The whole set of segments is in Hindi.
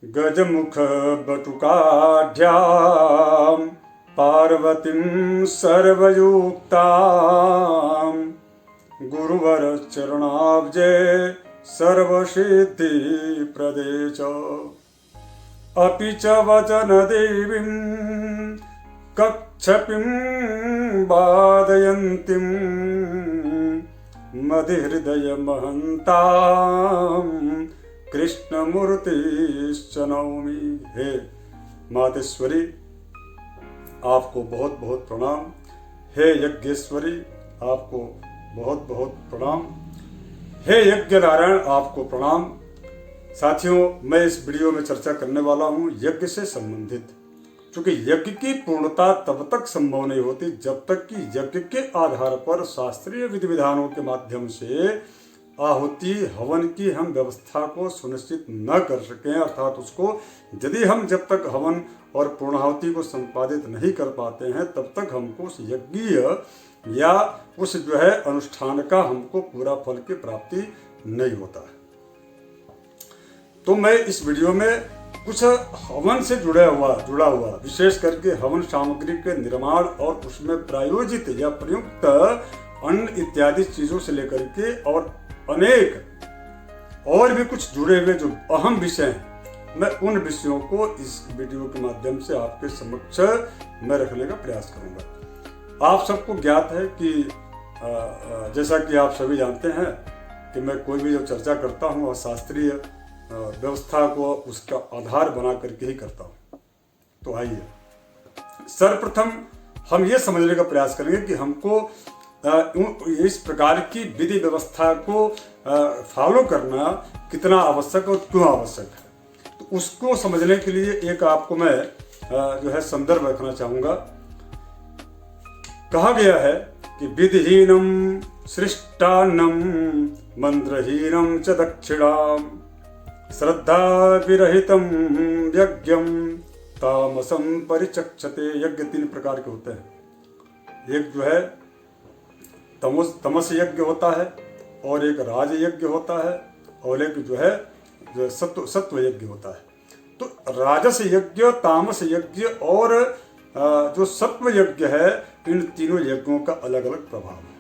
गजमुख बटुकाढ्यां पार्वतीं सर्वयुक्तां गुरुवर चरणाब्जे सर्वसिद्धिप्रदे च अपि च वचनदेवीं कच्छपिं वादयन्तीं मदिहृदयमहन्तां कृष्णमूर्तिश्च नौमि। हे मातेश्वरी, आपको बहुत बहुत प्रणाम। हे यज्ञेश्वरी, आपको बहुत बहुत प्रणाम। हे यज्ञ नारायण, आपको प्रणाम। साथियों, मैं इस वीडियो में चर्चा करने वाला हूँ यज्ञ से संबंधित, क्योंकि यज्ञ की पूर्णता तब तक संभव नहीं होती जब तक कि यज्ञ के आधार पर शास्त्रीय विधि विधानों के माध्यम से आहुति हवन की हम व्यवस्था को सुनिश्चित न कर सकें, अर्थात उसको यदि हम जब तक हवन और पूर्णाहुति को संपादित नहीं कर पाते हैं तब तक हमको उस यज्ञीय या उस अनुष्ठान का हमको पूरा फल की प्राप्ति नहीं होता है। तो मैं इस वीडियो में कुछ हवन से जुड़ा हुआ विशेष करके हवन सामग्री के निर्माण और उसमें प्रायोजित या प्रयुक्त अन्न इत्यादि चीजों से लेकर के और अनेक और भी कुछ जुड़े हुए जो अहम विषय हैं, मैं उन विषयों को इस वीडियो के माध्यम से आपके समक्ष मैं रखने का प्रयास करूंगा। आप सबको ज्ञात है कि जैसा कि आप सभी जानते हैं कि मैं कोई भी जो चर्चा करता हूं वह शास्त्रीय व्यवस्था को उसका आधार बना करके ही करता हूं। तो आइए सर्वप्रथम हम ये समझने का प्रयास करेंगे कि हमको इस प्रकार की विधि व्यवस्था को फॉलो करना कितना आवश्यक और क्यों आवश्यक है। तो उसको समझने के लिए एक आपको मैं संदर्भ रखना चाहूंगा। कहा गया है कि विधिहीनम सृष्टान्नम मंत्रहीनम च दक्षिणाम श्रद्धा विरहितम यज्ञम तामसम परिचक्षते। यज्ञ 3 प्रकार के होते हैं। एक तमस यज्ञ होता है, और एक राज यज्ञ होता है, और एक सत्व यज्ञ होता है। तो राजस यज्ञ, तामस यज्ञ और जो सत्व यज्ञ है, इन तीनों यज्ञों का अलग अलग प्रभाव है।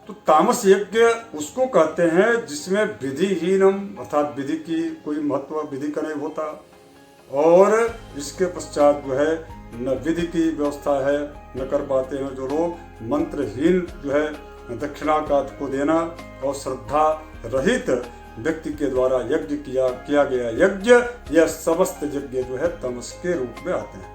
तो तामस यज्ञ उसको कहते हैं जिसमें विधिहीनम अर्थात विधि की कोई महत्व विधि का नहीं होता, और इसके पश्चात न विधि की व्यवस्था है, न कर पाते हैं जो लोग। मंत्रहीन दक्षिणा का को देना और श्रद्धा रहित व्यक्ति के द्वारा यज्ञ किया गया यज्ञ, यह समस्त यज्ञ तमस के रूप में आते हैं।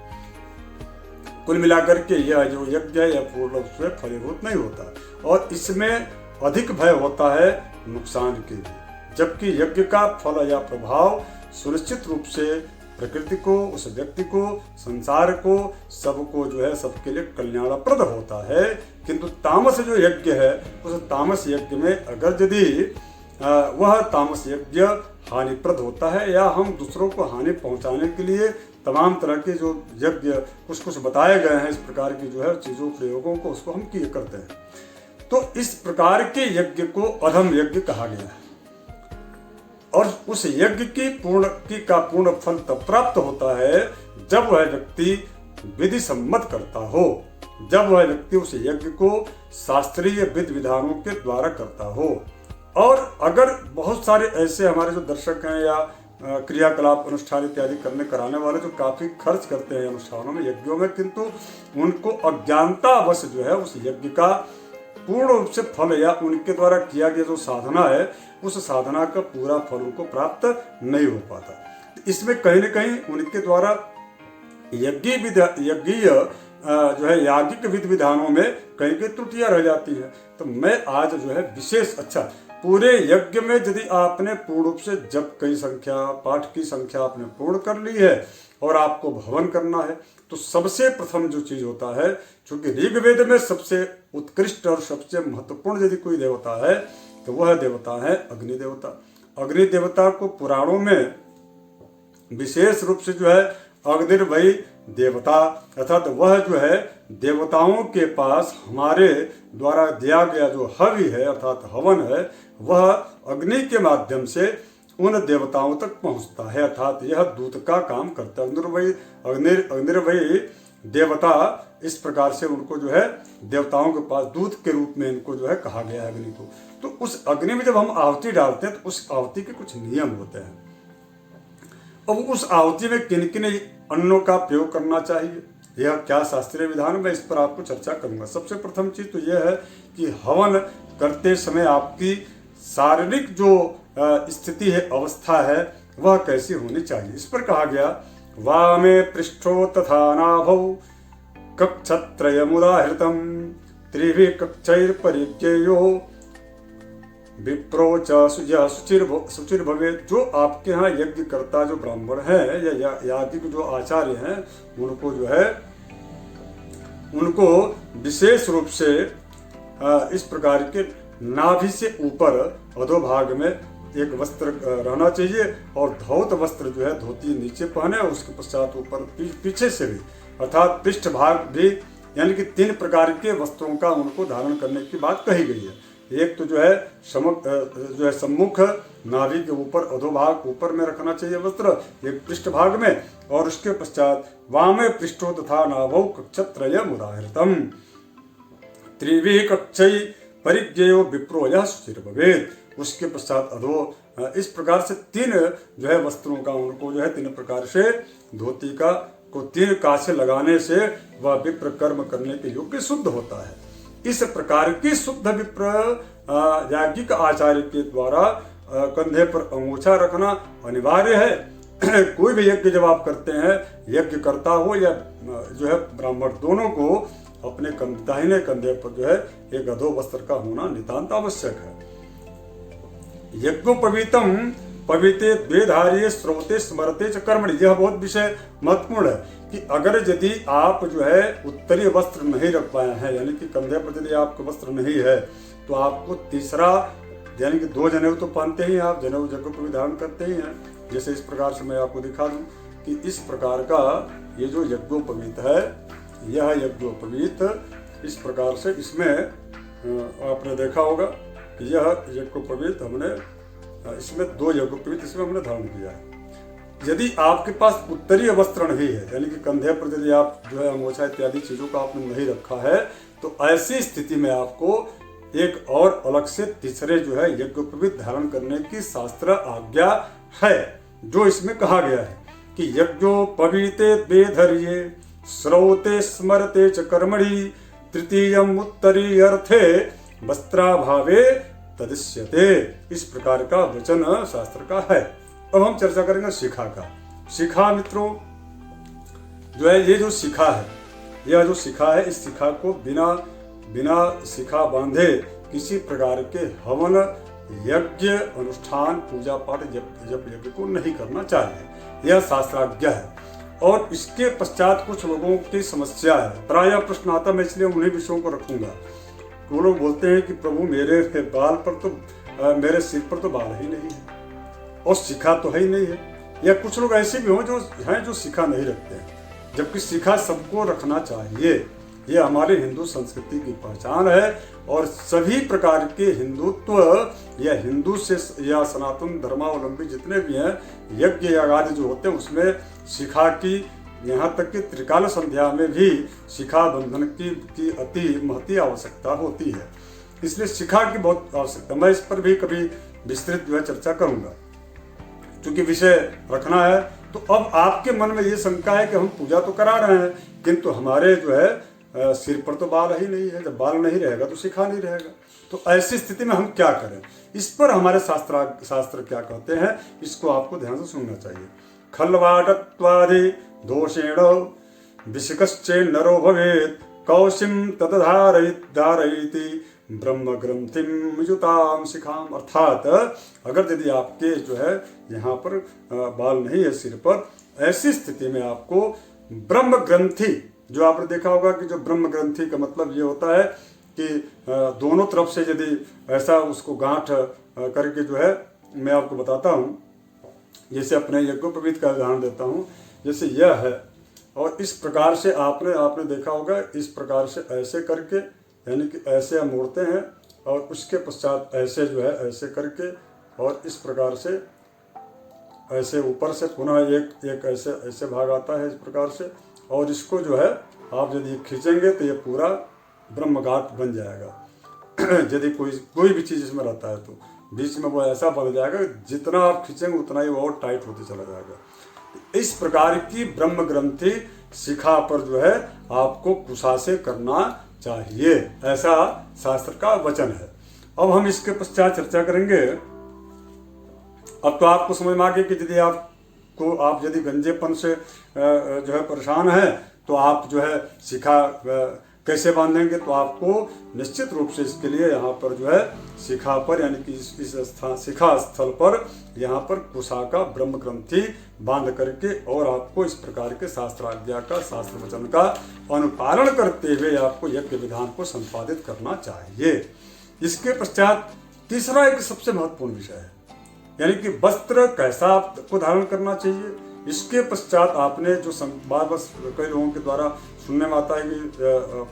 कुल मिलाकर के यह जो यज्ञ है यह पूर्ण रूप से फलीभूत नहीं होता, और इसमें अधिक भय होता है नुकसान के लिए। जबकि यज्ञ का फल या प्रभाव सुनिश्चित रूप से प्रकृति को, उस व्यक्ति को, संसार को, सबको सबके लिए कल्याणप्रद होता है। किंतु तामस जो यज्ञ है, उस तामस यज्ञ में अगर यदि वह तामस यज्ञ हानिप्रद होता है या हम दूसरों को हानि पहुंचाने के लिए तमाम तरह के जो यज्ञ कुछ बताए गए हैं, इस प्रकार की चीजों प्रयोगों को उसको हम किए करते हैं। तो इस प्रकार के यज्ञ को अधम यज्ञ कहा गया है, और उस यज्ञ की पूर्ण फल तब प्राप्त होता है जब वह व्यक्ति विधि सम्मत करता हो, जब वह व्यक्ति उस यज्ञ को शास्त्रीय विधि विधानों के द्वारा करता हो। और अगर बहुत सारे ऐसे हमारे जो दर्शक हैं या क्रियाकलाप अनुष्ठान इत्यादि कराने वाले जो काफी खर्च करते हैं अनुष्ठानों में, यज्ञों में, किंतु उनको अज्ञानतावश उस यज्ञ का पूर्ण रूप से फल या उनके द्वारा किया गया जो साधना है, उस साधना का पूरा फल उनको प्राप्त नहीं हो पाता। इसमें कहीं न कहीं उनके द्वारा यज्ञीय याज्ञिक विधि विधानों में कहीं कहीं त्रुटियां रह जाती हैं। तो मैं आज विशेष पूरे यज्ञ में यदि आपने पूर्ण रूप से जप की संख्या, पाठ की संख्या आपने पूर्ण कर ली है और आपको हवन करना है, तो सबसे प्रथम जो चीज होता है, चूंकि ऋग्वेद में सबसे उत्कृष्ट और सबसे महत्वपूर्ण यदि कोई देवता है तो वह देवता है अग्नि देवता। अग्नि देवता को पुराणों में विशेष रूप से अग्निर्वै देवता अर्थात वह देवताओं के पास हमारे द्वारा दिया गया जो हवि है अर्थात हवन है, वह अग्नि के माध्यम से उन देवताओं तक पहुंचता है, अर्थात यह दूत का काम करता है। अग्निर्वयी देवता, इस प्रकार से उनको जो है देवताओं के पास दूत के रूप में इनको जो है कहा गया है अग्नि को। तो उस अग्नि में जब हम आहुति डालते हैं तो उस आहुति के कुछ नियम होते हैं। अब उस आहुति में किन किन अन्नों का प्रयोग करना चाहिए, यह क्या शास्त्रीय विधान, मैं इस पर आपको चर्चा करूंगा। सबसे प्रथम चीज तो यह है कि हवन करते समय आपकी शारीरिक जो स्थिति है, अवस्था है, वह कैसी होनी चाहिए। इस पर कहा गया, वामे पृष्ठो तथा नाभौ कक्षत्रयमुदाहृतम् त्रिभिः कक्षैर्परिज्ञेयो विप्रो च शुचिर भवेत्। जो आपके यहाँ यज्ञ करता जो ब्राह्मण है या याज्ञिक जो आचार्य हैं, उनको जो है उनको विशेष रूप से इस प्रकार के नाभि से ऊपर अधोभाग में एक वस्त्र रहना चाहिए और धौत वस्त्र जो है धोती नीचे पहने और उसके पश्चात ऊपर पीछे से भी, अर्थात पृष्ठ भाग भी, यानी कि 3 प्रकार के वस्त्रों का उनको धारण करने की बात कही गई है। एक तो जो है सम्मुख नाभि के ऊपर अधोभाग ऊपर में रखना चाहिए वस्त्र, एक पृष्ठ भाग में, और उसके पश्चात वामे पृष्ठो तथा नाभौ कक्षत्रयम् उदाहृतम् त्रिभिः कक्षैः परिज्ञेयो विप्रो यः शुचिर भवेत्। उसके पश्चात अधो, इस प्रकार से 3 जो है वस्त्रों का उनको जो है 3 प्रकार से धोती का को 3 काछे लगाने से वह विप्र कर्म करने के योग्य शुद्ध होता है। इस प्रकार की शुद्ध विप्र याज्ञिक आचार्य के द्वारा कंधे पर अंगूछा रखना अनिवार्य है। कोई भी यज्ञ जब आप करते हैं, यज्ञ करता हो या जो है ब्राह्मण, दोनों को अपने दाहिने कंधे पर जो है एक अधो वस्त्र का होना नितांत आवश्यक है। यज्ञोपवीतम पविते द्वेधार्ये श्रोते स्मरते च कर्मणि। यह बहुत विषय महत्वपूर्ण है कि अगर यदि आप जो है उत्तरीय वस्त्र नहीं रख पाए हैं, यानी कि कंधे पर यदि आपका वस्त्र नहीं है, तो आपको तीसरा, यानी कि 2 जनेऊ तो पहनते ही, आप जनेऊ यज्ञोपवीत धारण करते ही हैं। जैसे इस प्रकार से मैं आपको दिखा दूं कि इस प्रकार का ये जो यज्ञोपवीत है, यह यज्ञोपवीत इस प्रकार से, इसमें आपने देखा होगा कि यह यज्ञोपवीत हमने, इसमें 2 यज्ञोपवीत इसमें हमने धारण किया है। यदि आपके पास उत्तरीय वस्त्र नहीं है, यानी कि कंधे पर यदि आप जो है अंगोछा इत्यादि चीजों का आपने नहीं रखा है, तो ऐसी स्थिति में आपको एक और अलग से तीसरे जो है यज्ञोपवीत धारण करने की शास्त्र आज्ञा है, जो इसमें कहा गया है कि यज्ञोपवीते द्वेधर्ये श्रौते स्मरते च कर्मणि तृतीयम उत्तरीयर्थे वस्त्राभावे तदिश्यते। इस प्रकार का वचन शास्त्र का है। अब हम चर्चा करेंगे शिखा का। शिखा मित्रों जो है, ये जो शिखा है, यह जो शिखा है, इस शिखा को बिना शिखा बांधे किसी प्रकार के हवन, यज्ञ, अनुष्ठान, पूजा पाठ, जप यज्ञ को नहीं करना चाहिए। यह शास्त्राज्ञा है। और इसके पश्चात कुछ लोगों की समस्या है, प्रायः प्रश्न आता, मैं इसलिए उन्हीं विषयों को रखूंगा। वो लोग बोलते हैं कि प्रभु मेरे बाल पर तो, मेरे सिर पर तो बाल ही नहीं है और शिखा तो है ही नहीं है। या कुछ लोग ऐसे भी हों जो शिखा नहीं रखते हैं, जबकि शिखा सबको रखना चाहिए। ये हमारे हिंदू संस्कृति की पहचान है और सभी प्रकार के हिंदुत्व या हिंदू से या सनातन धर्मावलंबी जितने भी हैं, यज्ञ आदि जो होते हैं, उसमें शिखा की, यहाँ तक कि त्रिकाल संध्या में भी शिखा बंधन की अति महती आवश्यकता होती है। इसलिए शिखा की बहुत आवश्यकता, मैं इस पर भी कभी विस्तृत जो है चर्चा करूंगा। क्योंकि विषय रखना है, तो अब आपके मन में ये शंका है कि हम पूजा तो करा रहे हैं, किंतु हमारे जो है सिर पर तो बाल ही नहीं है। जब बाल नहीं रहेगा तो शिखा नहीं रहेगा, तो ऐसी स्थिति में हम क्या करें? इस पर हमारे शास्त्र क्या कहते हैं, इसको आपको ध्यान से सुनना चाहिए। खल्वाटत्वादि दोषेण विशिकश्चेन्नरो भवेत् कौशिम तदधारयति ब्रह्म ग्रंथिम युताम शिखाम। अर्थात अगर यदि आपके जो है यहाँ पर बाल नहीं है सिर पर, ऐसी स्थिति में आपको ब्रह्म ग्रंथि, जो आपने देखा होगा कि जो ब्रह्म ग्रंथि का मतलब ये होता है कि दोनों तरफ से यदि ऐसा उसको गांठ करके जो है, मैं आपको बताता हूँ, जैसे अपने यज्ञोपवीत का उदाहरण देता हूँ। जैसे यह है और इस प्रकार से आपने देखा होगा, इस प्रकार से ऐसे करके, यानी कि ऐसे हम मोड़ते हैं और उसके पश्चात ऐसे जो है ऐसे करके और इस प्रकार से ऐसे ऊपर से पुनः एक ऐसे ऐसे भाग आता है इस प्रकार से, और इसको जो है आप यदि खींचेंगे तो ये पूरा ब्रह्मघाट बन जाएगा। यदि कोई भी चीज़ इसमें रहता है तो बीच में वो ऐसा बन जाएगा, जितना आप खींचेंगे उतना ही वो और टाइट होते चला जाएगा। इस प्रकार की ब्रह्म ग्रंथि शिखा पर जो है आपको कुशा से करना चाहिए, ऐसा शास्त्र का वचन है। अब हम इसके पश्चात चर्चा करेंगे। अब तो आपको समझ में आ गया कि यदि आप यदि गंजेपन से जो है परेशान है तो आप जो है शिखा कैसे बांधेंगे। तो आपको निश्चित रूप से इसके लिए यहाँ पर जो है शिखा पर, यानी कि इस शिखा स्थल पर यहाँ पर कुशा का ब्रह्म ग्रंथि बांध करके और आपको इस प्रकार के शास्त्राज्ञा का, शास्त्र वचन का अनुपालन करते हुए आपको यज्ञ विधान को संपादित करना चाहिए। इसके पश्चात तीसरा एक सबसे महत्वपूर्ण विषय है, यानी कि वस्त्र कैसा आपको धारण करना चाहिए। इसके पश्चात आपने जो बार बार कई लोगों के द्वारा सुनने में आता है कि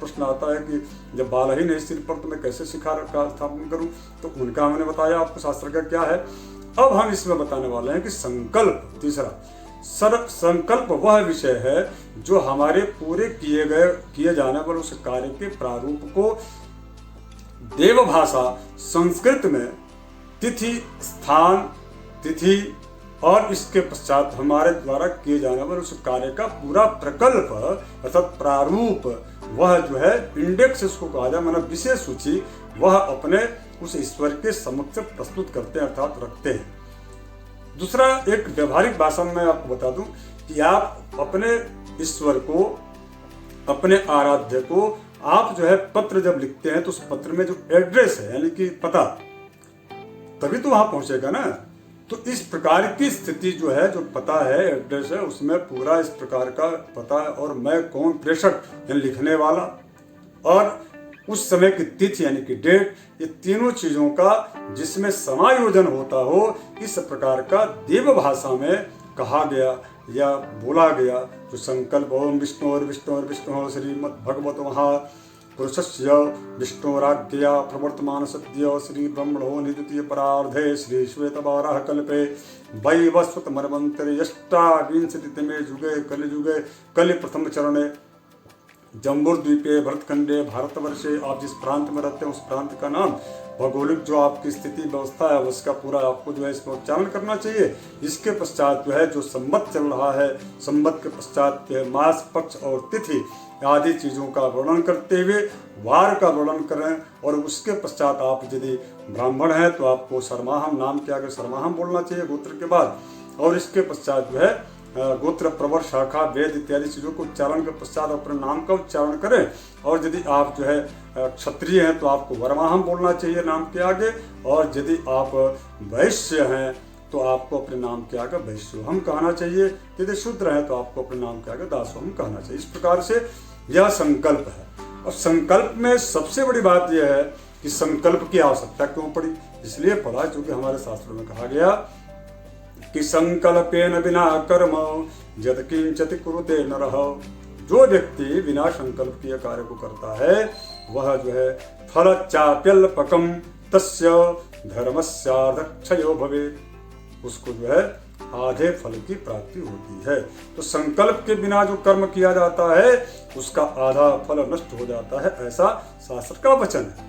प्रश्न आता है कि जब बाल ही नहीं सिर पर तो मैं कैसे शिखा का स्थापन करूं। तो उनका हमने बताया आपको शास्त्र का क्या है। अब हम इसमें बताने वाले हैं कि संकल्प, तीसरा संकल्प वह विषय है जो हमारे पूरे किए जाने वाले उस कार्य के प्रारूप को देवभाषा संस्कृत में तिथि, स्थान, तिथि और इसके पश्चात हमारे द्वारा किए जाने वाले उस कार्य का पूरा प्रकल्प अर्थात प्रारूप, वह जो है इंडेक्स इसको कहा जाए, मतलब विशेष सूची, वह अपने उस ईश्वर के समक्ष प्रस्तुत करते हैं अर्थात रखते हैं। दूसरा एक व्यवहारिक भाषा में आपको बता दूं कि आप अपने ईश्वर को, अपने आराध्य को आप जो है पत्र जब लिखते हैं तो उस पत्र में जो एड्रेस है यानी कि पता, तभी तो वहां पहुंचेगा ना। तो इस प्रकार की स्थिति जो है, जो पता है, एड्रेस है, उसमें पूरा इस प्रकार का पता है और मैं कौन, प्रेषक यानी लिखने वाला, और उस समय की तिथि यानी कि डेट, ये तीनों चीजों का जिसमें समायोजन होता हो, इस प्रकार का देव भाषा में कहा गया या बोला गया जो संकल्प ओम विष्णु और विष्णु और विष्णु श्रीमद् भगवत महापुरुषस्य विष्णुराज्ञया प्रवर्तमान सद्य श्री ब्रह्मणो निद्वितीय परार्धे श्री श्वेतवाराह कल्पे वैवस्वत मन्वन्तरे अष्टाविंशतितमे युगे कलियुगे कलि प्रथम चरणे जम्बूद्वीपे भरतखंडे भारतवर्षे, आप जिस प्रांत में रहते हैं उस प्रांत का नाम, भौगोलिक जो आपकी स्थिति व्यवस्था है उसका पूरा आपको जो है इसमें उच्चारण करना चाहिए। इसके पश्चात जो है जो संवत चल रहा है, संवत के पश्चात मास, पक्ष और तिथि आदि चीज़ों का वर्णन करते हुए वार का वर्णन करें। और उसके पश्चात आप यदि ब्राह्मण हैं तो आपको सरमाहम, नाम के आगे सरमाहम बोलना चाहिए गोत्र के बाद। और इसके पश्चात जो है गोत्र, प्रवर, शाखा, वेद इत्यादि चीज़ों को उच्चारण के पश्चात अपने नाम का उच्चारण करें। और यदि आप जो है क्षत्रिय हैं तो आपको वरमाहम बोलना चाहिए नाम के आगे। और यदि आप वैश्य हैं तो आपको अपने नाम के आगे वैश्योहम कहना चाहिए। यदि शूद्र हैं तो आपको अपने नाम के आगे दासोहम कहना चाहिए। इस प्रकार से यह संकल्प है। और संकल्प में सबसे बड़ी बात यह है कि संकल्प की आवश्यकता क्यों पड़ी। इसलिए पड़ा क्योंकि हमारे शास्त्रों में कहा गया कि संकल्पेन बिना कर्म यत् किंचित् कुरुते नरः। जो व्यक्ति बिना संकल्प किए कार्य को करता है वह जो है फल चाप्यल्पकम तस्य धर्मस्यार्थक्षयो भवेत्, उसको जो है आधे फल की प्राप्ति होती है। तो संकल्प के बिना जो कर्म किया जाता है उसका आधा फल नष्ट हो जाता है, ऐसा शास्त्र का वचन है।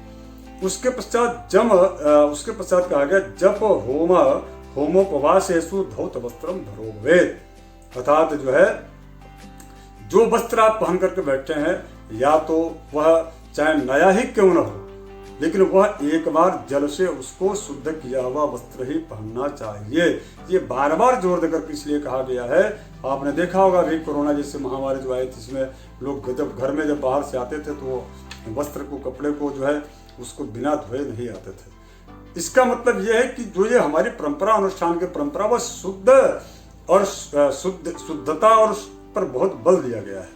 उसके पश्चात कहा गया जप होम होमोपवासेषु धौत वस्त्रम धरो भवेत्। अर्थात जो है जो वस्त्र आप पहन करके बैठे हैं या तो वह चाहे नया ही क्यों न हो, लेकिन वह एक बार जल से उसको शुद्ध किया हुआ वस्त्र ही पहनना चाहिए। ये बार बार जोर देकर इसलिए कहा गया है। आपने देखा होगा अभी कोरोना जैसे महामारी जो आई थी, इसमें लोग जब घर में जब बाहर से आते थे तो वस्त्र को, कपड़े को जो है उसको बिना धोए नहीं आते थे। इसका मतलब यह है कि जो ये हमारी परंपरा, अनुष्ठान की परंपरा, वह शुद्ध और शुद्धता और पर बहुत बल दिया गया है।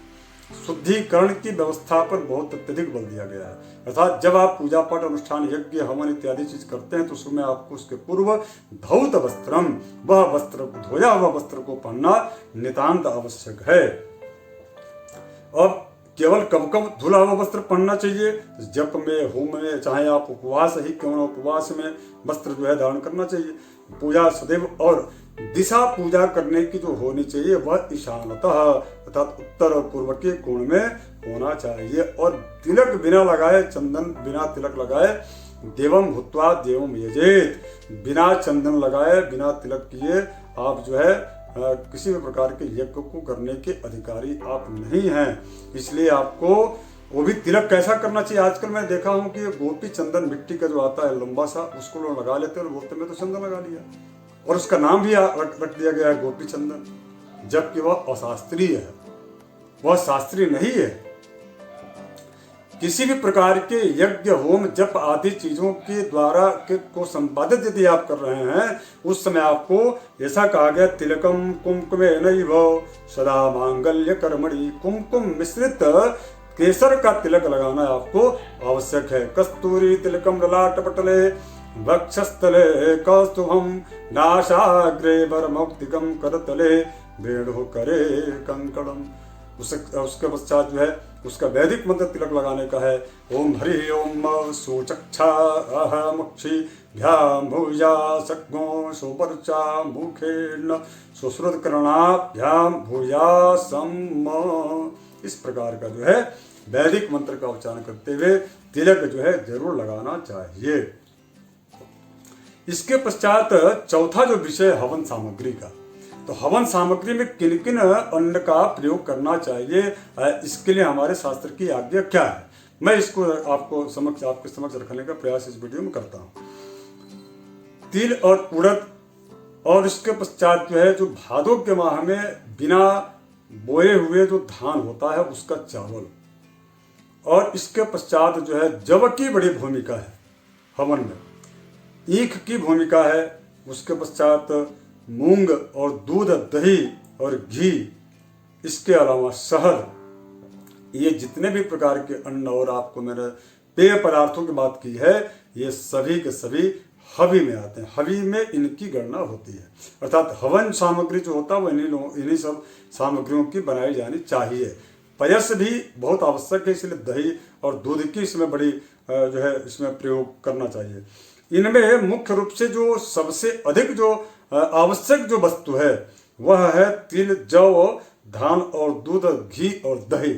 शुद्धिकरण की व्यवस्था पर बहुत अत्यधिक बल दिया गया है। अर्थात जब आप पूजा पाठ, अनुष्ठान, यज्ञ, हवन इत्यादि चीज करते हैं तो उसमें आपको उसके पूर्व धौत वस्त्रम, वह वस्त्र, धोया हुआ वस्त्र को पहनना नितांत आवश्यक है। अब केवल कब कब धुला हुआ वस्त्र पहनना चाहिए? जप में, होम में, चाहे आप उपवास ही क्यों न उपवास में वस्त्र जो है धारण करना चाहिए। पूजा सदैव, और दिशा पूजा करने की जो होनी चाहिए वह ईशानतः अर्थात उत्तर और पूर्व के कोण में होना चाहिए। और तिलक बिना लगाए, चंदन बिना तिलक लगाए देवम भूत्वा देवम यजेत, बिना चंदन लगाए बिना तिलक किए आप जो है किसी भी प्रकार के यज्ञ को करने के अधिकारी आप नहीं हैं। इसलिए आपको वो भी तिलक कैसा करना चाहिए। आजकल मैं देखा हूँ कि गोपी चंदन मिट्टी का जो आता है लंबा सा, उसको लोग लगा लेते हैं और बोलते मैं तो चंदन लगा लिया, और उसका नाम भी रख दिया गया है गोपी चंदन, जबकि वह अशास्त्रीय है, वह शास्त्रीय नहीं है। किसी भी प्रकार के यज्ञ होम जप आदि चीजों के द्वारा को संपादित यदि आप कर रहे हैं, उस समय आपको ऐसा कहा गया तिलकम कुमकुमेनैव सदा मांगल्य कर्मणि, कुमकुम मिश्रित केसर का तिलक लगाना आपको आवश्यक है। कस्तूरी तिलकम ललाट पटले वक्षस्थले कौस्तुभम नाशाग्रे वरमौक्तिकम करतले वेणु करे कंकणम। उसके पश्चात जो है उसका वैदिक मंत्र तिलक लगाने का है। ओम हरि ओम सुचक्षा मक्षी भ्याम भूया सग्गो सुपर्चा मुखेन सुश्रुतकरणाभ्याम भूया सम। इस प्रकार का जो है वैदिक मंत्र का उच्चारण करते हुए तिलक जो है जरूर लगाना चाहिए। इसके पश्चात चौथा जो विषय हवन सामग्री का, तो हवन सामग्री में किन किन अन्न का प्रयोग करना चाहिए, इसके लिए हमारे शास्त्र की आज्ञा क्या है, मैं इसको आपके समक्ष रखने का प्रयास इस वीडियो में करता हूँ। तिल और उड़द, और इसके पश्चात जो है जो भादों के माह में बिना बोए हुए जो धान होता है उसका चावल, और इसके पश्चात जो है जव की बड़ी भूमिका है हवन में, ईख की भूमिका है। उसके पश्चात मूंग और दूध, दही और घी, इसके अलावा शहद, ये जितने भी प्रकार के अन्न और आपको मैंने पेय पदार्थों की बात की है, ये सभी के सभी हवि में आते हैं। हवि में इनकी गणना होती है, अर्थात हवन सामग्री जो होता है वो इन्हीं सब सामग्रियों की बनाई जानी चाहिए। पयस भी बहुत आवश्यक है, इसलिए दही और दूध की इसमें बड़ी जो है इसमें प्रयोग करना चाहिए। इनमें मुख्य रूप से जो सबसे अधिक जो आवश्यक जो वस्तु है वह है तिल, जौ, धान और दूध, घी और दही।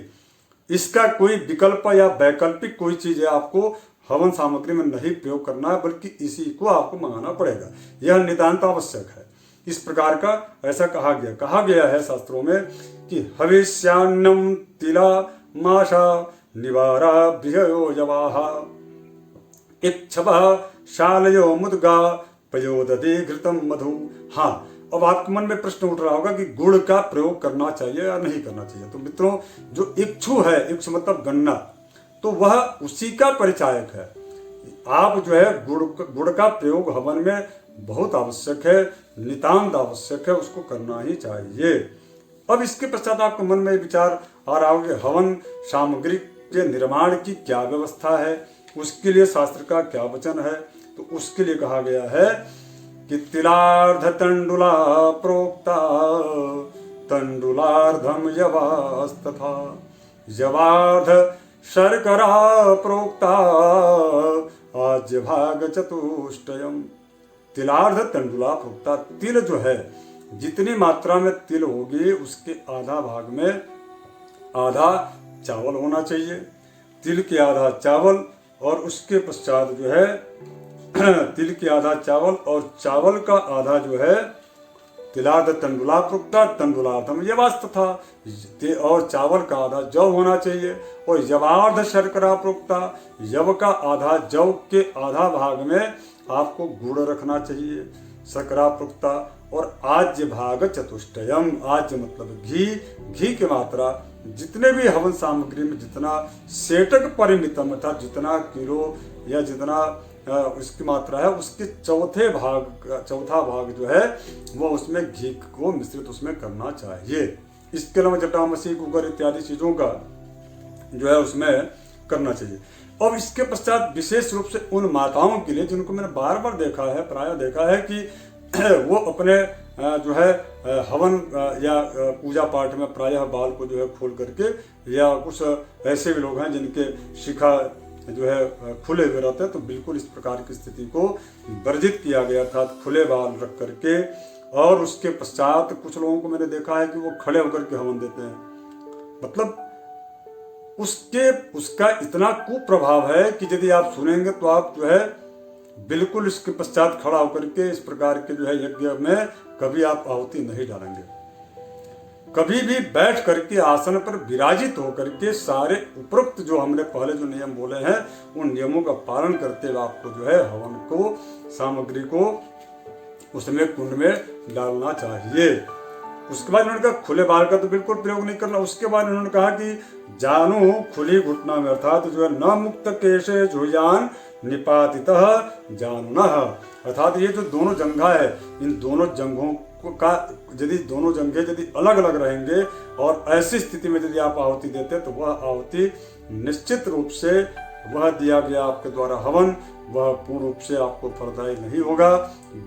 इसका कोई विकल्प या वैकल्पिक कोई चीज है आपको हवन सामग्री में नहीं प्रयोग करना है, बल्कि इसी को आपको मंगाना पड़ेगा, यह नितांत आवश्यक है। इस प्रकार का ऐसा कहा गया है शास्त्रों में कि हविष्यान्नम तिला माशा निवारा बिहयो जवाहा इच्छवः शालयो मुद्गा पयोदधि घृतम मधु। हाँ, अब आपके मन में प्रश्न उठ रहा होगा कि गुड़ का प्रयोग करना चाहिए या नहीं करना चाहिए। तो मित्रों, जो इक्षु है, इक्षु मतलब गन्ना, तो वह उसी का परिचायक है। आप जो है गुड़ का प्रयोग हवन में बहुत आवश्यक है, नितांत आवश्यक है, उसको करना ही चाहिए। अब इसके पश्चात आपके मन में विचार आ रहा होगा कि हवन सामग्री के निर्माण की क्या व्यवस्था है, उसके लिए शास्त्र का क्या वचन है। तो उसके लिए कहा गया है कि तिलार्ध तंडुला प्रोक्ता तंडुलार्धम यवास्तथा यवार्ध शर्करा प्रोक्ता आज्य भाग चतुष्टयम। तिलार्ध तंडुला प्रोक्ता, तिल जो है जितनी मात्रा में तिल होगी उसके आधा भाग में आधा चावल होना चाहिए। तिल के आधा चावल और उसके पश्चात जो है तिल के आधा चावल और चावल का आधा जो है तिलार्ध तंडुला प्रोक्ता तंडुलार्थम यवास्तथा, और चावल का आधा जव होना चाहिए। और यवार्ध शर्करा प्रोक्ता, यव का आधा, जव के आधा भाग में आपको गुड़ रखना चाहिए, शर्करा प्रोक्ता। और आज्य भाग चतुष्टयम, आज्य मतलब घी, घी की मात्रा जितने भी हवन सामग्री में जितना सेटक परिमितम अर्थात जितना किलो या जितना उसकी मात्रा है उसके चौथा भाग जो है वो उसमें घी को मिश्रित उसमें करना चाहिए। इसके अलावा जटामसी, कुकर इत्यादि चीजों का जो है उसमें करना चाहिए। अब इसके पश्चात विशेष रूप से उन माताओं के लिए जिनको मैंने बार बार देखा है, प्राय देखा है कि वो अपने जो है हवन या पूजा पाठ में प्रायः बाल को जो है खोल करके, या कुछ ऐसे भी लोग हैं जिनके शिखा जो है खुले हुए रहते हैं, तो बिल्कुल इस प्रकार की स्थिति को वर्जित किया गया, अर्थात खुले बाल रख करके और उसके पश्चात कुछ लोगों को मैंने देखा है कि वो खड़े होकर के हवन देते हैं। मतलब उसका इतना कुप्रभाव है कि यदि आप सुनेंगे तो आप जो है बिल्कुल इसके पश्चात खड़ा होकर के इस प्रकार के जो है यज्ञ में कभी आप आहुति नहीं डालेंगे। कभी भी बैठ करके आसन पर विराजित होकर के सारे उपरोक्त जो हमने पहले जो नियम बोले हैं उन नियमों का पालन करते हुए आपको जो है हवन को सामग्री को उसमें कुंड में डालना चाहिए। उसके बाद उन्होंने कहा खुले बाल का तो बिल्कुल प्रयोग नहीं करना। उसके बाद उन्होंने कहा कि जानू खुली घुटना में, अर्थात जो है न मुक्त केशे झुजान निपातितः जानुनः, अर्थात ये जो दोनों जंघा है इन दोनों जंघों का यदि दोनों जंघे यदि अलग अलग रहेंगे और ऐसी स्थिति में यदि आप आहुति देते तो वह आहुति निश्चित रूप से वह दिया गया आपके द्वारा हवन वह पूर्ण रूप से आपको फलदायी नहीं होगा,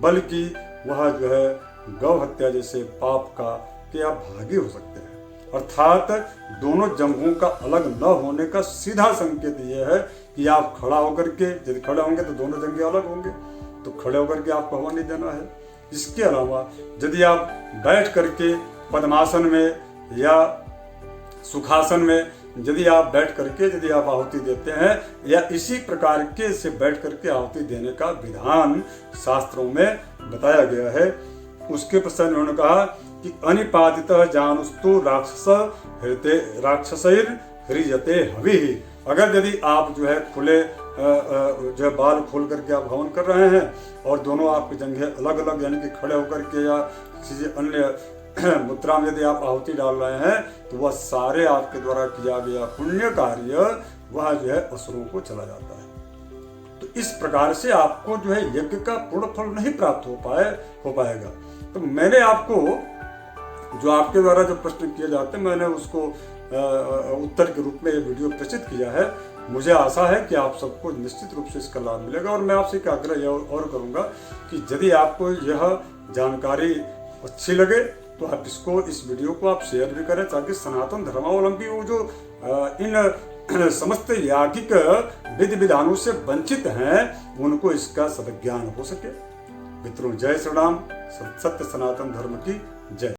बल्कि वह जो है गौ हत्या जैसे पाप का कि आप भागी हो सकते हैं। अर्थात दोनों जंघों का अलग न होने का सीधा संकेत यह है कि आप खड़ा होकर के यदि खड़े होंगे तो दोनों जंघे अलग होंगे, तो खड़े होकर के आपको हवन नहीं देना है। इसके अलावा यदि आप बैठ करके पद्मासन में या सुखासन में यदि आप बैठ करके यदि आप आहुति देते हैं या इसी प्रकार के से बैठ करके आहुति देने का विधान शास्त्रों में बताया गया है। उसके पश्चात उन्होंने कहा कि अनिपातितः जानुस्तु राक्षसैर हृजते हवि। अगर यदि आप जो है खुले जो है बाल खोल करके आप हवन कर रहे हैं और दोनों आपके जंघे अलग अलग यानी कि खड़े होकर के या किसी अन्य मुद्रा में यदि आप आहुति डाल रहे हैं तो वह सारे आपके द्वारा किया गया पुण्य कार्य वह जो है असुरों को चला जाता है। तो इस प्रकार से आपको जो है यज्ञ का पूर्ण फल नहीं प्राप्त हो पाएगा। तो मैंने आपको जो आपके द्वारा जो प्रश्न किए जाते हैं मैंने उसको उत्तर के रूप में ये वीडियो प्रस्तुत किया है। मुझे आशा है कि आप सबको निश्चित रूप से इसका लाभ मिलेगा और मैं आपसे एक आग्रह और करूंगा कि यदि आपको यह जानकारी अच्छी लगे तो आप इस वीडियो को आप शेयर भी करें ताकि सनातन धर्मावलंबी वो जो इन समस्त याज्ञिक विधि विधानों से वंचित हैं उनको इसका सद्ज्ञान हो सके। मित्रों जय श्री राम, सत्य सनातन धर्म की जय।